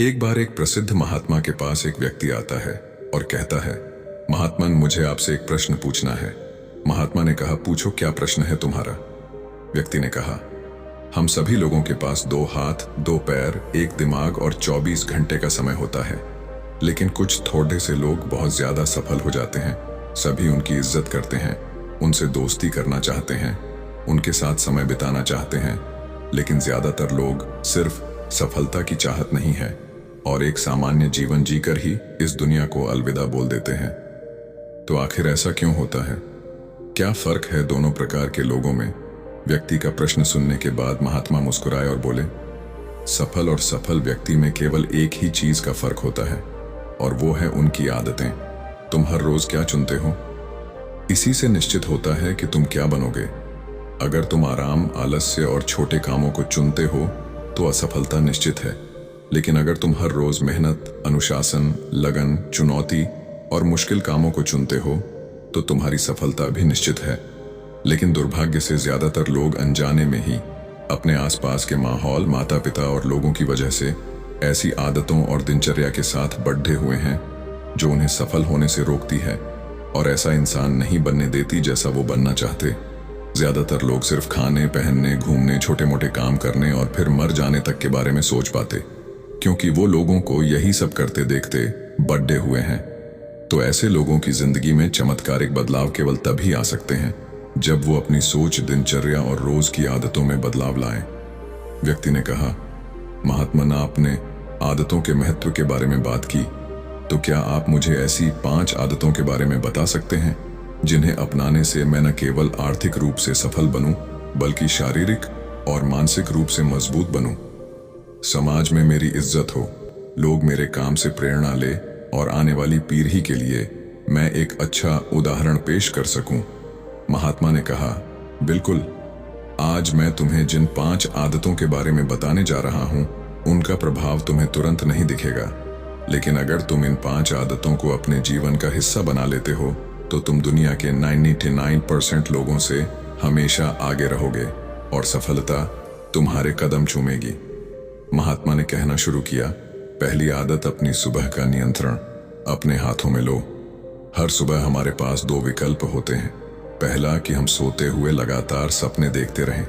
एक बार एक प्रसिद्ध महात्मा के पास एक व्यक्ति आता है और कहता है, महात्मन, मुझे आपसे एक प्रश्न पूछना है। महात्मा ने कहा, पूछो, क्या प्रश्न है तुम्हारा? व्यक्ति ने कहा, हम सभी लोगों के पास 2 हाथ, 2 पैर, एक दिमाग और 24 घंटे का समय होता है, लेकिन कुछ थोड़े से लोग बहुत ज्यादा सफल हो जाते हैं। सभी उनकी इज्जत करते हैं, उनसे दोस्ती करना चाहते हैं, उनके साथ समय बिताना चाहते हैं, लेकिन ज्यादातर लोग सिर्फ सफलता की चाहत नहीं है और एक सामान्य जीवन जीकर ही इस दुनिया को अलविदा बोल देते हैं। तो आखिर ऐसा क्यों होता है? क्या फर्क है दोनों प्रकार के लोगों में? व्यक्ति का प्रश्न सुनने के बाद महात्मा मुस्कुराए और बोले, सफल और सफल व्यक्ति में केवल एक ही चीज का फर्क होता है और वो है उनकी आदतें। तुम हर रोज क्या चुनते हो, इसी से निश्चित होता है कि तुम क्या बनोगे। अगर तुम आराम, आलस्य और छोटे कामों को चुनते हो तो असफलता निश्चित है, लेकिन अगर तुम हर रोज मेहनत, अनुशासन, लगन, चुनौती और मुश्किल कामों को चुनते हो तो तुम्हारी सफलता भी निश्चित है। लेकिन दुर्भाग्य से ज्यादातर लोग अनजाने में ही अपने आसपास के माहौल, माता पिता और लोगों की वजह से ऐसी आदतों और दिनचर्या के साथ बढ़े हुए हैं जो उन्हें सफल होने से रोकती है और ऐसा इंसान नहीं बनने देती जैसा वो बनना चाहते। ज्यादातर लोग सिर्फ खाने, पहनने, घूमने, छोटे मोटे काम करने और फिर मर जाने तक के बारे में सोच पाते, क्योंकि वो लोगों को यही सब करते देखते बढ़े हुए हैं। तो ऐसे लोगों की जिंदगी में चमत्कारिक बदलाव केवल तभी आ सकते हैं जब वो अपनी सोच, दिनचर्या और रोज की आदतों में बदलाव लाएं। व्यक्ति ने कहा, महात्मा, आपने आदतों के महत्व के बारे में बात की, तो क्या आप मुझे ऐसी 5 आदतों के बारे में बता सकते हैं जिन्हें अपनाने से मैं न केवल आर्थिक रूप से सफल बनूं, बल्कि शारीरिक और मानसिक रूप से मजबूत बनूं, समाज में मेरी इज्जत हो, लोग मेरे काम से प्रेरणा ले और आने वाली पीढ़ी के लिए मैं एक अच्छा उदाहरण पेश कर सकूं? महात्मा ने कहा, बिल्कुल। आज मैं तुम्हें जिन 5 आदतों के बारे में बताने जा रहा हूं, उनका प्रभाव तुम्हें तुरंत नहीं दिखेगा, लेकिन अगर तुम इन 5 आदतों को अपने जीवन का हिस्सा बना लेते हो तो तुम दुनिया के 99% लोगों से हमेशा आगे रहोगे और सफलता तुम्हारे कदम चूमेगी। महात्मा ने कहना शुरू किया, पहली आदत, अपनी सुबह का नियंत्रण अपने हाथों में लो। हर सुबह हमारे पास 2 विकल्प होते हैं। पहला कि हम सोते हुए लगातार सपने देखते रहें,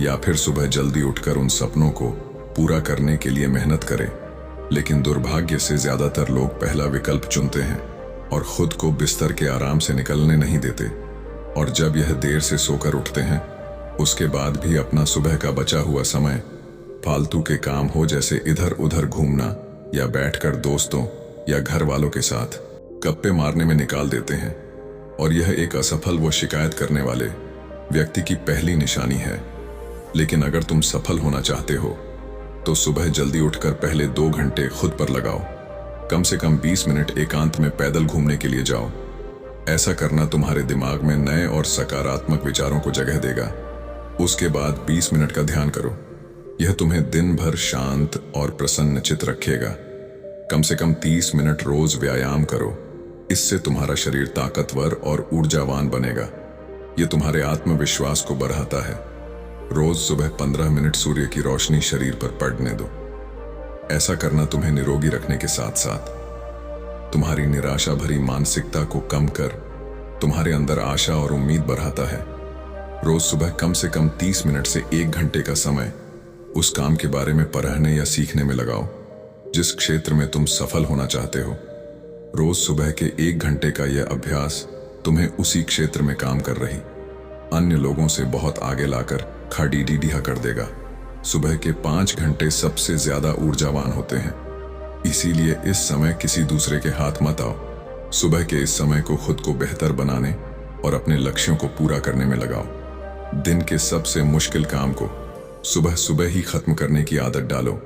या फिर सुबह जल्दी उठकर उन सपनों को पूरा करने के लिए मेहनत करें। लेकिन दुर्भाग्य से ज्यादातर लोग पहला विकल्प चुनते हैं और खुद को बिस्तर के आराम से निकलने नहीं देते, और जब यह देर से सोकर उठते हैं उसके बाद भी अपना सुबह का बचा हुआ समय फालतू के काम हो जैसे इधर उधर घूमना या बैठकर दोस्तों या घर वालों के साथ गप्पे मारने में निकाल देते हैं। और यह एक असफल व शिकायत करने वाले व्यक्ति की पहली निशानी है। लेकिन अगर तुम सफल होना चाहते हो तो सुबह जल्दी उठकर पहले 2 घंटे खुद पर लगाओ। कम से कम 20 मिनट एकांत में पैदल घूमने के लिए जाओ। ऐसा करना तुम्हारे दिमाग में नए और सकारात्मक विचारों को जगह देगा। उसके बाद 20 मिनट का ध्यान करो। यह तुम्हें दिन भर शांत और प्रसन्नचित रखेगा। कम से कम 30 मिनट रोज व्यायाम करो। इससे तुम्हारा शरीर ताकतवर और ऊर्जावान बनेगा। यह तुम्हारे आत्मविश्वास को बढ़ाता है। रोज सुबह 15 मिनट सूर्य की रोशनी शरीर पर पड़ने दो। ऐसा करना तुम्हें निरोगी रखने के साथ साथ तुम्हारी निराशा भरी मानसिकता को कम कर तुम्हारे अंदर आशा और उम्मीद बढ़ाता है। रोज सुबह कम से कम 30 मिनट से 1 घंटे का समय उस काम के बारे में पढ़ने या सीखने में लगाओ जिस क्षेत्र में तुम सफल होना चाहते हो। रोज सुबह के 1 घंटे का यह अभ्यास तुम्हें उसी क्षेत्र में काम कर रही अन्य लोगों से बहुत आगे लाकर खड़ा कर देगा। सुबह के 5 घंटे सबसे ज्यादा ऊर्जावान होते हैं, इसीलिए इस समय किसी दूसरे के हाथ मत आओ। सुबह के इस समय को खुद को बेहतर बनाने और अपने लक्ष्यों को पूरा करने में लगाओ। दिन के सबसे मुश्किल काम को सुबह सुबह ही खत्म करने की आदत डालो।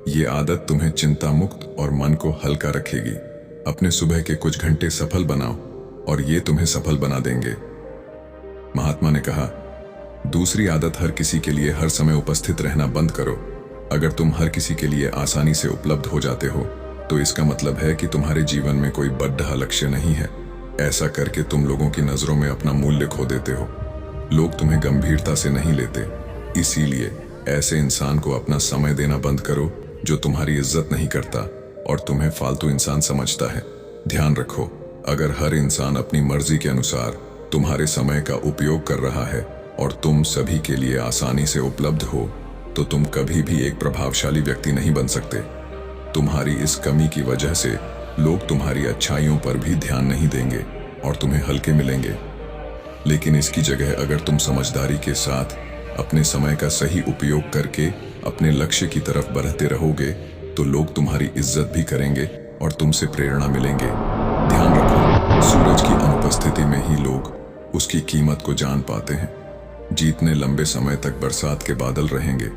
ये आदत तुम्हें चिंता मुक्त और मन को हल्का रखेगी। अपने सुबह के कुछ घंटे सफल बनाओ और ये तुम्हें सफल बना देंगे। महात्मा ने कहा, दूसरी आदत, हर किसी के लिए हर समय उपस्थित रहना बंद करो। अगर तुम हर किसी के लिए आसानी से उपलब्ध हो जाते हो तो इसका मतलब है कि तुम्हारे जीवन में कोई बड़ा लक्ष्य नहीं है। ऐसा करके तुम लोगों की नजरों में अपना मूल्य खो देते हो। लोग तुम्हें गंभीरता से नहीं लेते। इसीलिए ऐसे इंसान को अपना समय देना बंद करो जो तुम्हारी इज्जत नहीं करता और तुम्हें फालतू इंसान समझता है। ध्यान रखो, अगर हर इंसान अपनी मर्जी के अनुसार तुम्हारे समय का उपयोग कर रहा है और तुम सभी के लिए आसानी से उपलब्ध हो, तो तुम कभी भी एक प्रभावशाली व्यक्ति नहीं बन सकते। तुम्हारी इस कमी की वजह से लोग तुम्हारी अच्छाइयों पर भी ध्यान नहीं देंगे और तुम्हें हल्के मिलेंगे। लेकिन इसकी जगह अगर तुम समझदारी के साथ अपने समय का सही उपयोग करके अपने लक्ष्य की तरफ बढ़ते रहोगे, तो लोग तुम्हारी इज्जत भी करेंगे और तुमसे प्रेरणा मिलेंगे। ध्यान रखो, सूरज की अनुपस्थिति में ही लोग उसकी कीमत को जान पाते हैं। जितने लंबे समय तक बरसात के बादल रहेंगे,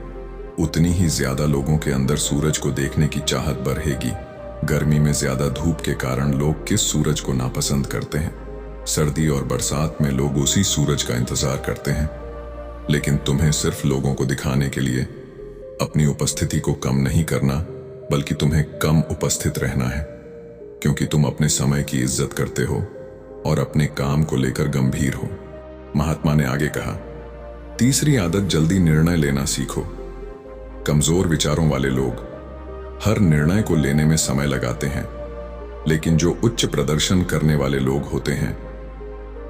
उतनी ही ज्यादा लोगों के अंदर सूरज को देखने की चाहत बढ़ेगी। गर्मी में ज्यादा धूप के कारण लोग किस सूरज को नापसंद करते हैं? सर्दी और बरसात में लोग उसी सूरज का इंतजार करते हैं। लेकिन तुम्हें सिर्फ लोगों को दिखाने के लिए अपनी उपस्थिति को कम नहीं करना, बल्कि तुम्हें कम उपस्थित रहना है, क्योंकि तुम अपने समय की इज्जत करते हो और अपने काम को लेकर गंभीर हो। महात्मा ने आगे कहा, तीसरी आदत, जल्दी निर्णय लेना सीखो। कमजोर विचारों वाले लोग हर निर्णय को लेने में समय लगाते हैं, लेकिन जो उच्च प्रदर्शन करने वाले लोग होते हैं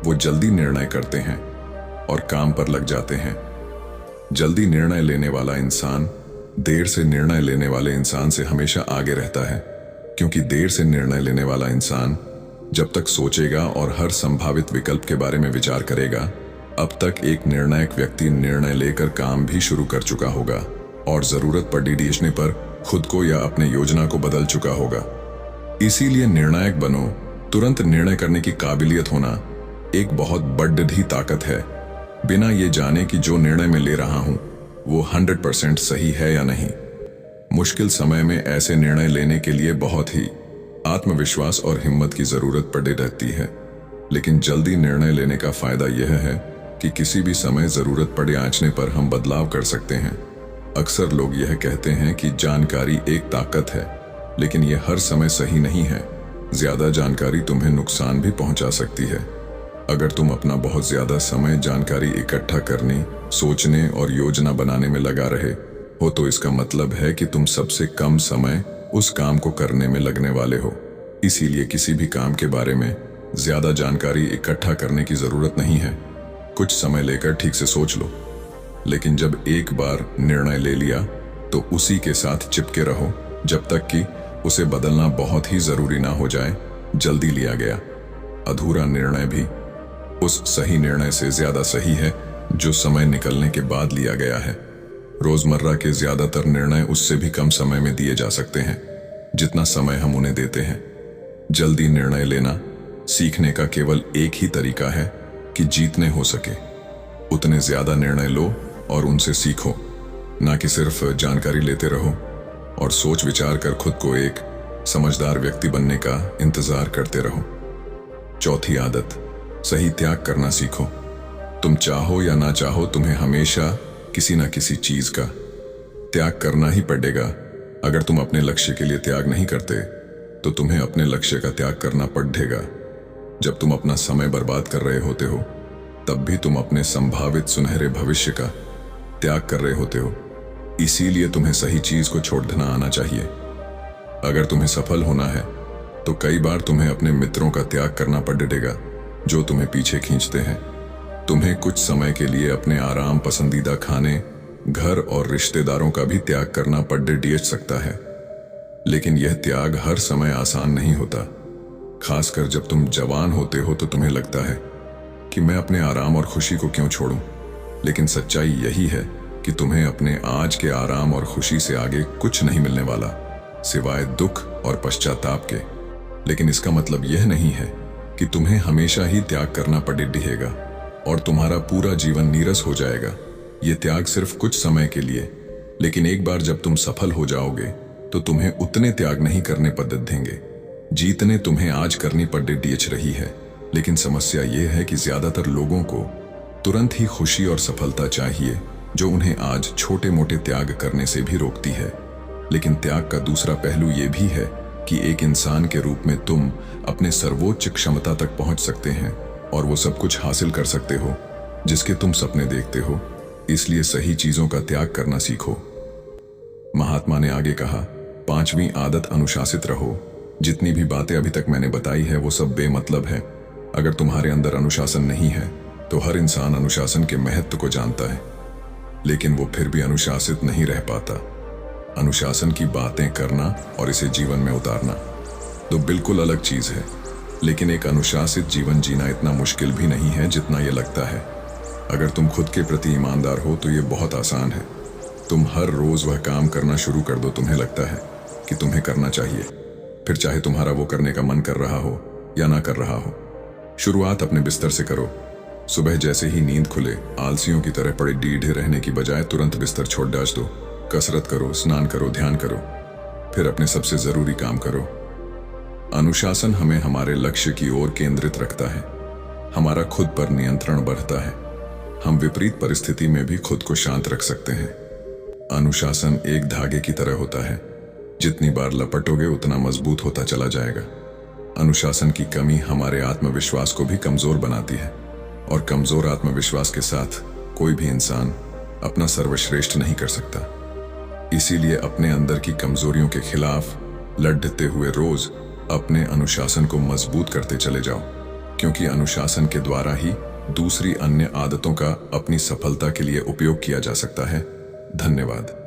वो जल्दी निर्णय करते हैं और काम पर लग जाते हैं। जल्दी निर्णय लेने वाला इंसान देर से निर्णय लेने वाले इंसान से हमेशा आगे रहता है, क्योंकि देर से निर्णय लेने वाला इंसान जब तक सोचेगा और हर संभावित विकल्प के बारे में विचार करेगा, अब तक एक निर्णायक व्यक्ति निर्णय लेकर काम भी शुरू कर चुका होगा और जरूरत पड़ने पर खुद को या अपने योजना को बदल चुका होगा। इसीलिए निर्णायक बनो। तुरंत निर्णय करने की काबिलियत होना एक बहुत बड़ी ताकत है, बिना ये जाने कि जो निर्णय मैं ले रहा हूं वो 100% सही है या नहीं। मुश्किल समय में ऐसे निर्णय लेने के लिए बहुत ही आत्मविश्वास और हिम्मत की जरूरत पड़े रहती है। लेकिन जल्दी निर्णय लेने का फायदा यह है कि किसी भी समय जरूरत पड़े आंचने पर हम बदलाव कर सकते हैं। अक्सर लोग यह कहते हैं कि जानकारी एक ताकत है, लेकिन यह हर समय सही नहीं है। ज्यादा जानकारी तुम्हें नुकसान भी पहुंचा सकती है। अगर तुम अपना बहुत ज्यादा समय जानकारी इकट्ठा करने, सोचने और योजना बनाने में लगा रहे हो, तो इसका मतलब है कि तुम सबसे कम समय उस काम को करने में लगने वाले हो। इसीलिए किसी भी काम के बारे में ज्यादा जानकारी इकट्ठा करने की जरूरत नहीं है। कुछ समय लेकर ठीक से सोच लो, लेकिन जब एक बार निर्णय ले लिया तो उसी के साथ चिपके रहो जब तक कि उसे बदलना बहुत ही जरूरी ना हो जाए। जल्दी लिया गया अधूरा निर्णय भी उस सही निर्णय से ज्यादा सही है जो समय निकलने के बाद लिया गया है। रोजमर्रा के ज्यादातर निर्णय उससे भी कम समय में दिए जा सकते हैं जितना समय हम उन्हें देते हैं। जल्दी निर्णय लेना सीखने का केवल एक ही तरीका है कि जितने हो सके उतने ज्यादा निर्णय लो और उनसे सीखो, ना कि सिर्फ जानकारी लेते रहो और सोच विचार कर खुद को एक समझदार व्यक्ति बनने का इंतजार करते रहो। चौथी आदत, सही त्याग करना सीखो। तुम चाहो या ना चाहो, तुम्हें हमेशा किसी ना किसी चीज का त्याग करना ही पड़ेगा। अगर तुम अपने लक्ष्य के लिए त्याग नहीं करते तो तुम्हें अपने लक्ष्य का त्याग करना पड़ेगा। जब तुम अपना समय बर्बाद कर रहे होते हो, तब भी तुम अपने संभावित सुनहरे भविष्य का त्याग कर रहे होते हो। इसीलिए तुम्हें सही चीज को छोड़ना आना चाहिए। अगर तुम्हें सफल होना है तो कई बार तुम्हें अपने मित्रों का त्याग करना पड़ेगा जो तुम्हें पीछे खींचते हैं। तुम्हें कुछ समय के लिए अपने आराम, पसंदीदा खाने, घर और रिश्तेदारों का भी त्याग करना पड़ सकता है। लेकिन यह त्याग हर समय आसान नहीं होता। खासकर जब तुम जवान होते हो तो तुम्हें लगता है कि मैं अपने आराम और खुशी को क्यों छोड़ूं। लेकिन सच्चाई यही है कि तुम्हें अपने आज के आराम और खुशी से आगे कुछ नहीं मिलने वाला सिवाय दुख और पश्चाताप के। लेकिन इसका मतलब यह नहीं है कि तुम्हें हमेशा ही त्याग करना पड़ेगा और तुम्हारा पूरा जीवन नीरस हो जाएगा। ये त्याग सिर्फ कुछ समय के लिए, लेकिन एक बार जब तुम सफल हो जाओगे तो तुम्हें उतने त्याग नहीं करने पड़ेंगे जितने तुम्हें आज करनी पड़ रही है। लेकिन समस्या यह है कि ज्यादातर लोगों को तुरंत ही खुशी और सफलता चाहिए, जो उन्हें आज छोटे मोटे त्याग करने से भी रोकती है। लेकिन त्याग का दूसरा पहलू यह भी है कि एक इंसान के रूप में तुम अपने सर्वोच्च क्षमता तक पहुंच सकते हैं और वो सब कुछ हासिल कर सकते हो जिसके तुम सपने देखते हो। इसलिए सही चीजों का त्याग करना सीखो। महात्मा ने आगे कहा, 5वीं आदत, अनुशासित रहो। जितनी भी बातें अभी तक मैंने बताई है वो सब बेमतलब है। अगर तुम्हारे अंदर अनुशासन नहीं है तो हर इंसान अनुशासन के महत्व को जानता है, लेकिन वो फिर भी अनुशासित नहीं रह पाता। अनुशासन की बातें करना और इसे जीवन में उतारना तो बिल्कुल अलग चीज है। लेकिन एक अनुशासित जीवन जीना इतना मुश्किल भी नहीं है जितना ये लगता है। अगर तुम खुद के प्रति ईमानदार हो तो ये बहुत आसान है। तुम हर रोज वह काम करना शुरू कर दो तुम्हें लगता है कि तुम्हें करना चाहिए, फिर चाहे तुम्हारा वो करने का मन कर रहा हो या ना कर रहा हो। शुरुआत अपने बिस्तर से करो। सुबह जैसे ही नींद खुले आलसियों की तरह पड़े डीढ़े रहने की बजाय तुरंत बिस्तर छोड़ डाल दो। कसरत करो, स्नान करो, ध्यान करो, फिर अपने सबसे जरूरी काम करो। अनुशासन हमें हमारे लक्ष्य की ओर केंद्रित रखता है। हमारा खुद पर नियंत्रण बढ़ता है। हम विपरीत परिस्थिति में भी खुद को शांत रख सकते हैं। अनुशासन एक धागे की तरह होता है, जितनी बार लपटोगे उतना मजबूत होता चला जाएगा। अनुशासन की कमी हमारे आत्मविश्वास को भी कमजोर बनाती है, और कमजोर आत्मविश्वास के साथ कोई भी इंसान अपना सर्वश्रेष्ठ नहीं कर सकता। इसीलिए अपने अंदर की कमजोरियों के खिलाफ लड़ते हुए रोज अपने अनुशासन को मजबूत करते चले जाओ, क्योंकि अनुशासन के द्वारा ही दूसरी अन्य आदतों का अपनी सफलता के लिए उपयोग किया जा सकता है। धन्यवाद।